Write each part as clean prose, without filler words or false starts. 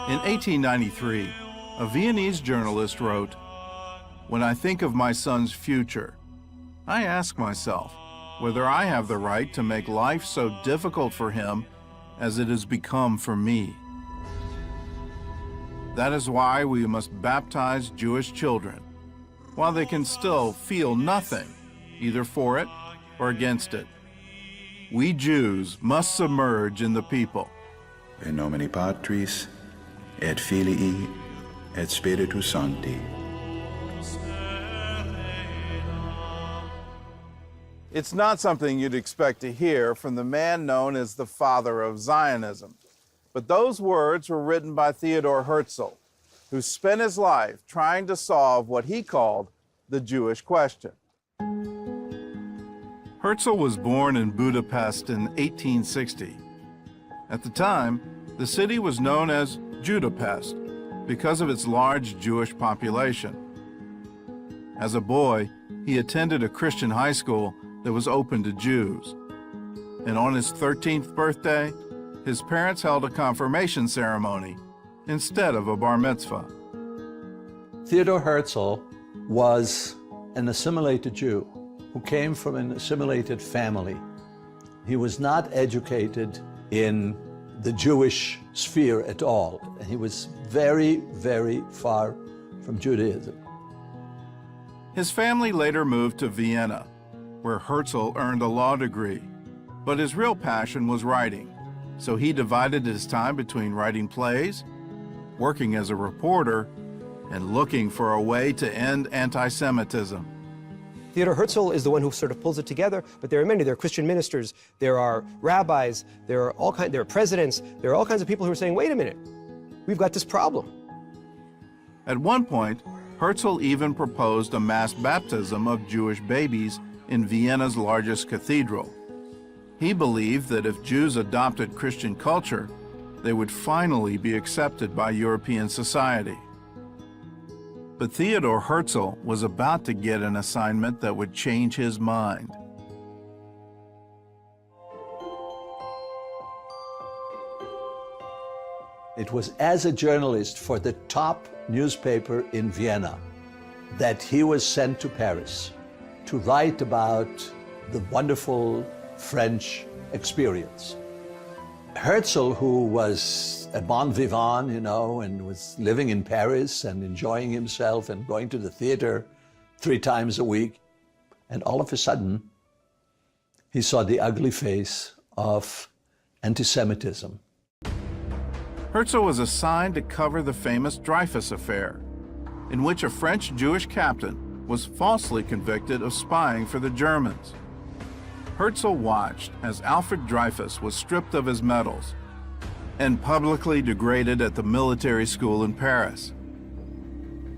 In 1893, a Viennese journalist wrote, "When I think of my son's future, I ask myself whether I have the right to make life so difficult for him as it has become for me. That is why we must baptize Jewish children, while they can still feel nothing, either for it or against it. We Jews must submerge in the people." In nomine Patris, et Filii, et Spiritus Sancti. It's not something you'd expect to hear from the man known as the father of Zionism. But those words were written by Theodor Herzl, who spent his life trying to solve what he called the Jewish question. Herzl was born in Budapest in 1860. At the time, the city was known as Judapest because of its large Jewish population. As a boy, he attended a Christian high school that was open to Jews. And on his 13th birthday, his parents held a confirmation ceremony instead of a bar mitzvah. Theodor Herzl was an assimilated Jew who came from an assimilated family. He was not educated in the Jewish sphere at all. He was very, very far from Judaism. His family later moved to Vienna, where Herzl earned a law degree. But his real passion was writing, so he divided his time between writing plays, working as a reporter, and looking for a way to end anti-Semitism. Theodor Herzl is the one who sort of pulls it together, but there are many. There are Christian ministers, there are rabbis, there are presidents, there are all kinds of people who are saying, wait a minute, we've got this problem. At one point, Herzl even proposed a mass baptism of Jewish babies in Vienna's largest cathedral. He believed that if Jews adopted Christian culture, they would finally be accepted by European society. But Theodor Herzl was about to get an assignment that would change his mind. It was as a journalist for the top newspaper in Vienna that he was sent to Paris to write about the wonderful French experience. Herzl, who was a bon vivant, you know, and was living in Paris and enjoying himself and going to the theater 3 times a week, and all of a sudden, he saw the ugly face of anti-Semitism. Herzl was assigned to cover the famous Dreyfus affair, in which a French Jewish captain was falsely convicted of spying for the Germans. Herzl watched as Alfred Dreyfus was stripped of his medals and publicly degraded at the military school in Paris.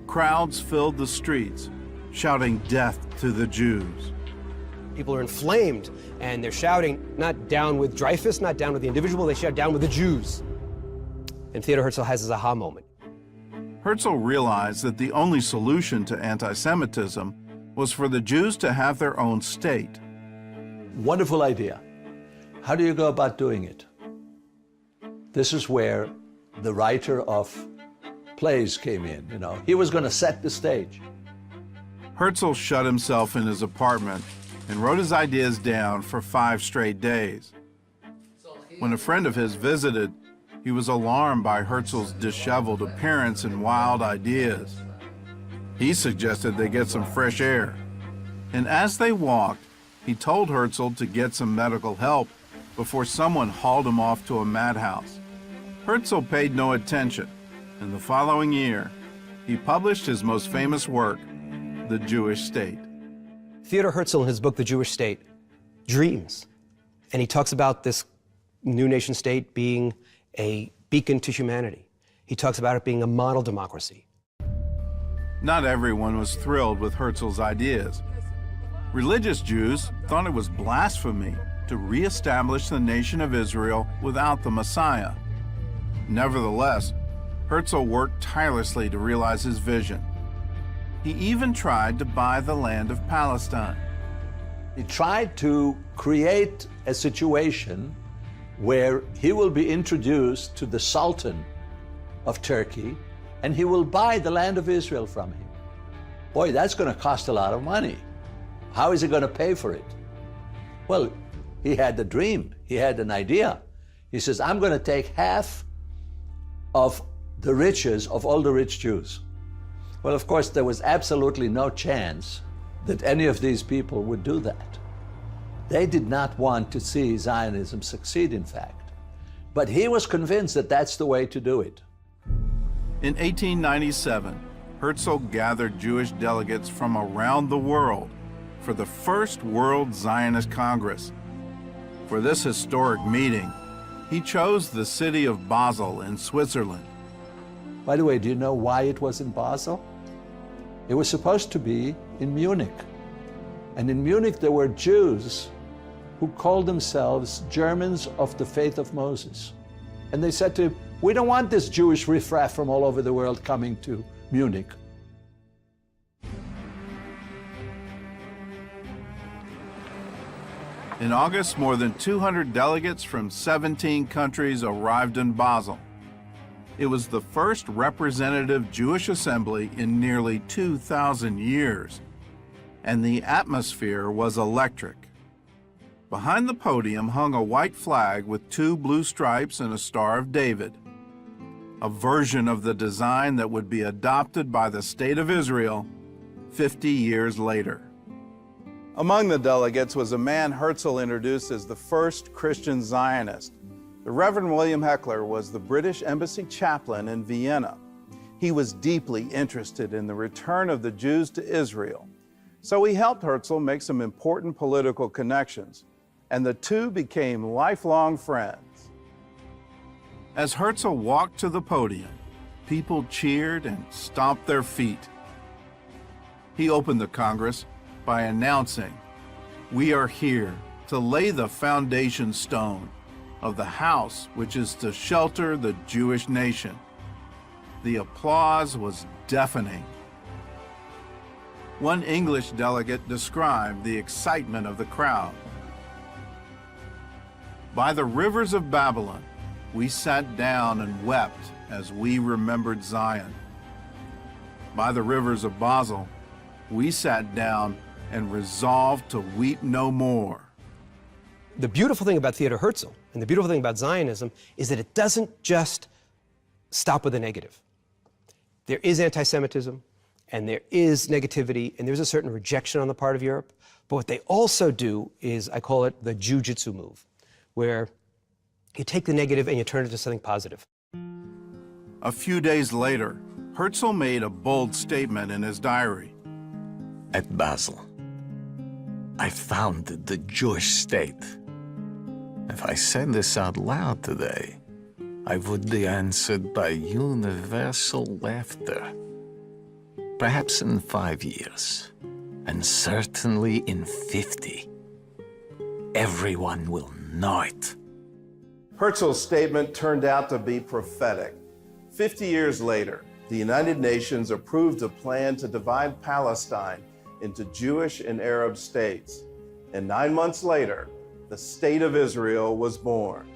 Crowds filled the streets, shouting death to the Jews. People are inflamed, and they're shouting, not down with Dreyfus, not down with the individual, they shout down with the Jews. And Theodor Herzl has his aha moment. Herzl realized that the only solution to anti-Semitism was for the Jews to have their own state. Wonderful idea. How do you go about doing it? This is where the writer of plays came in, you know. He was going to set the stage. Herzl shut himself in his apartment and wrote his ideas down for 5 straight days. When a friend of his visited, he was alarmed by Herzl's disheveled appearance and wild ideas. He suggested they get some fresh air. And as they walked, he told Herzl to get some medical help before someone hauled him off to a madhouse. Herzl paid no attention, and the following year, he published his most famous work, The Jewish State. Theodor Herzl, in his book, The Jewish State, dreams. And he talks about this new nation state being a beacon to humanity. He talks about it being a model democracy. Not everyone was thrilled with Herzl's ideas. Religious Jews thought it was blasphemy to reestablish the nation of Israel without the Messiah. Nevertheless, Herzl worked tirelessly to realize his vision. He even tried to buy the land of Palestine. He tried to create a situation where he will be introduced to the Sultan of Turkey, and he will buy the land of Israel from him. Boy, that's going to cost a lot of money. How is he going to pay for it? Well, he had the dream. He had an idea. He says, I'm going to take half of the riches of all the rich Jews. Well, of course, there was absolutely no chance that any of these people would do that. They did not want to see Zionism succeed, in fact. But he was convinced that that's the way to do it. In 1897, Herzl gathered Jewish delegates from around the world for the first World Zionist Congress. For this historic meeting, he chose the city of Basel in Switzerland. By the way, do you know why it was in Basel? It was supposed to be in Munich. And in Munich, there were Jews who called themselves Germans of the faith of Moses. And they said to him, we don't want this Jewish riffraff from all over the world coming to Munich. In August, more than 200 delegates from 17 countries arrived in Basel. It was the first representative Jewish assembly in nearly 2,000 years, and the atmosphere was electric. Behind the podium hung a white flag with 2 blue stripes and a Star of David, a version of the design that would be adopted by the State of Israel 50 years later. Among the delegates was a man Herzl introduced as the first Christian Zionist. The Reverend William Heckler was the British embassy chaplain in Vienna. He was deeply interested in the return of the Jews to Israel, so he helped Herzl make some important political connections, and the two became lifelong friends. As Herzl walked to the podium, people cheered and stomped their feet. He opened the Congress by announcing, "We are here to lay the foundation stone of the house which is to shelter the Jewish nation." The applause was deafening. One English delegate described the excitement of the crowd. "By the rivers of Babylon, we sat down and wept as we remembered Zion. By the rivers of Basel, we sat down and resolved to weep no more." The beautiful thing about Theodor Herzl and the beautiful thing about Zionism is that it doesn't just stop with the negative. There is anti-Semitism, and there is negativity, and there's a certain rejection on the part of Europe. But what they also do is, I call it the jujitsu move, where you take the negative and you turn it into something positive. A few days later, Herzl made a bold statement in his diary. At Basel, I founded the Jewish state. If I said this out loud today, I would be answered by universal laughter. Perhaps in 5 years, and certainly in 50, everyone will know it. Herzl's statement turned out to be prophetic. 50 years later, the United Nations approved a plan to divide Palestine into Jewish and Arab states. And 9 months later, the State of Israel was born.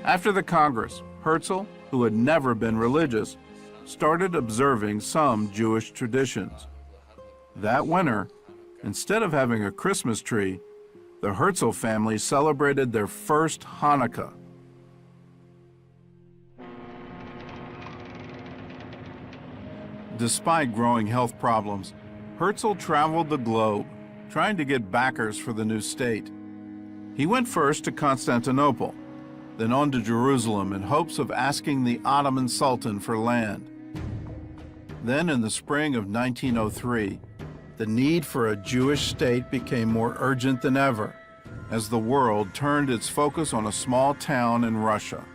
After the Congress, Herzl, who had never been religious, started observing some Jewish traditions. That winter, instead of having a Christmas tree, the Herzl family celebrated their first Hanukkah. Despite growing health problems, Herzl traveled the globe, trying to get backers for the new state. He went first to Constantinople, then on to Jerusalem in hopes of asking the Ottoman Sultan for land. Then in the spring of 1903, the need for a Jewish state became more urgent than ever, as the world turned its focus on a small town in Russia.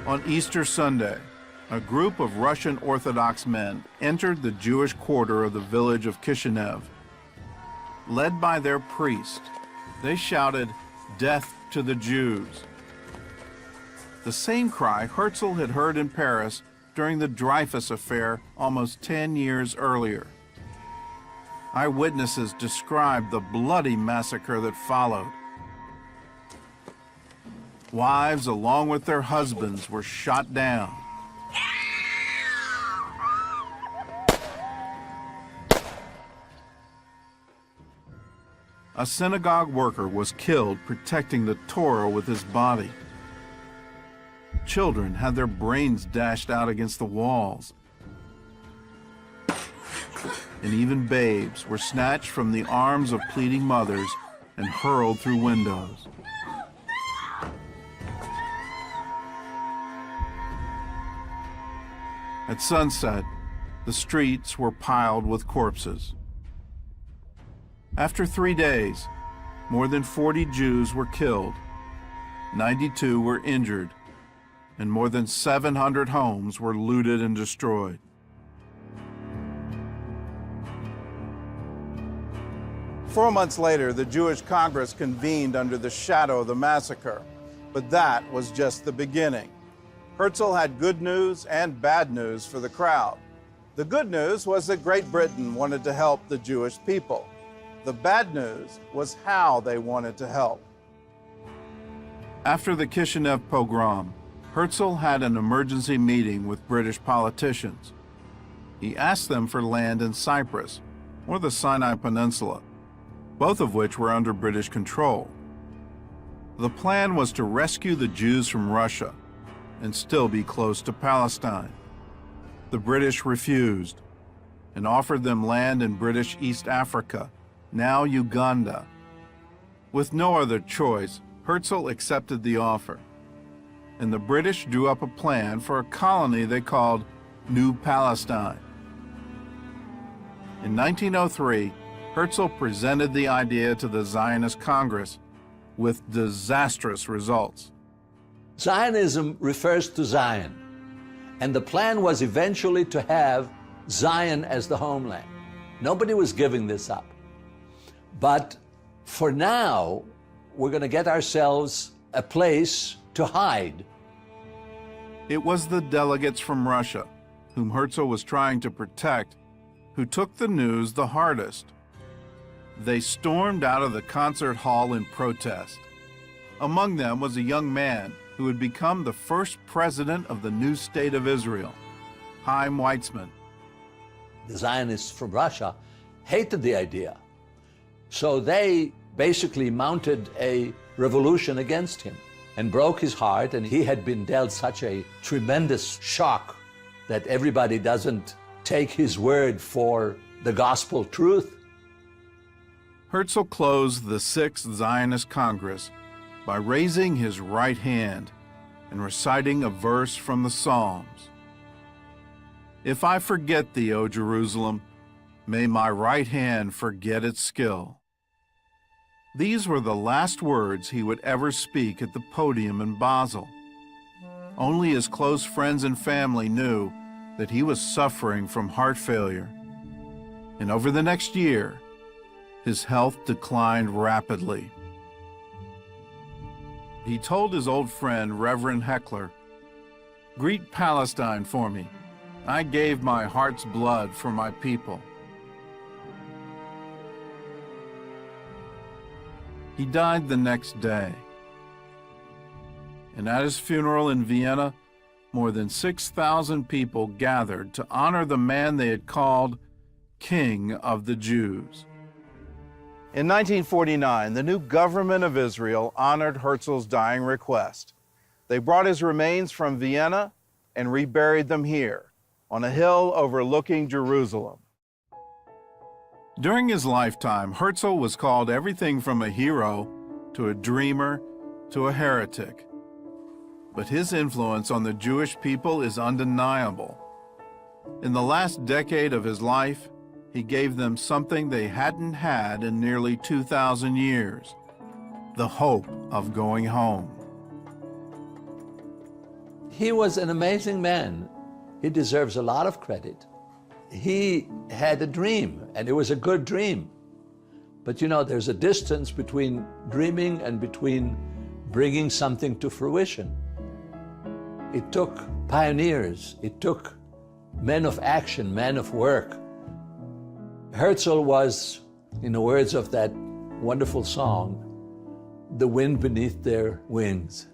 On Easter Sunday, a group of Russian Orthodox men entered the Jewish quarter of the village of Kishinev. Led by their priest, they shouted, "Death to the Jews." The same cry Herzl had heard in Paris during the Dreyfus affair almost 10 years earlier. Eyewitnesses described the bloody massacre that followed. Wives, along with their husbands, were shot down. A synagogue worker was killed protecting the Torah with his body. Children had their brains dashed out against the walls. And even babes were snatched from the arms of pleading mothers and hurled through windows. At sunset, the streets were piled with corpses. After 3 days, more than 40 Jews were killed, 92 were injured, and more than 700 homes were looted and destroyed. Four months later, the Jewish Congress convened under the shadow of the massacre, but that was just the beginning. Herzl had good news and bad news for the crowd. The good news was that Great Britain wanted to help the Jewish people. The bad news was how they wanted to help. After the Kishinev pogrom, Herzl had an emergency meeting with British politicians. He asked them for land in Cyprus or the Sinai Peninsula, both of which were under British control. The plan was to rescue the Jews from Russia and still be close to Palestine. The British refused and offered them land in British East Africa, now Uganda. With no other choice, Herzl accepted the offer, and the British drew up a plan for a colony they called New Palestine. In 1903, Herzl presented the idea to the Zionist Congress with disastrous results. Zionism refers to Zion, and the plan was eventually to have Zion as the homeland. Nobody was giving this up. But for now, we're going to get ourselves a place to hide. It was the delegates from Russia, whom Herzl was trying to protect, who took the news the hardest. They stormed out of the concert hall in protest. Among them was a young man who would become the first president of the new state of Israel, Chaim Weizmann. The Zionists from Russia hated the idea. So they basically mounted a revolution against him and broke his heart, and he had been dealt such a tremendous shock that everybody doesn't take his word for the gospel truth. Herzl closed the Sixth Zionist Congress by raising his right hand and reciting a verse from the Psalms. "If I forget thee, O Jerusalem, may my right hand forget its skill." These were the last words he would ever speak at the podium in Basel. Only his close friends and family knew that he was suffering from heart failure. And over the next year, his health declined rapidly. He told his old friend, Reverend Heckler, "Greet Palestine for me. I gave my heart's blood for my people." He died the next day. And at his funeral in Vienna, more than 6,000 people gathered to honor the man they had called King of the Jews. In 1949, the new government of Israel honored Herzl's dying request. They brought his remains from Vienna and reburied them here, on a hill overlooking Jerusalem. During his lifetime, Herzl was called everything from a hero to a dreamer to a heretic. But his influence on the Jewish people is undeniable. In the last decade of his life, he gave them something they hadn't had in nearly 2,000 years, the hope of going home. He was an amazing man. He deserves a lot of credit. He had a dream, and it was a good dream. But you know, there's a distance between dreaming and between bringing something to fruition. It took pioneers, it took men of action, men of work. Herzl was, in the words of that wonderful song, the wind beneath their wings.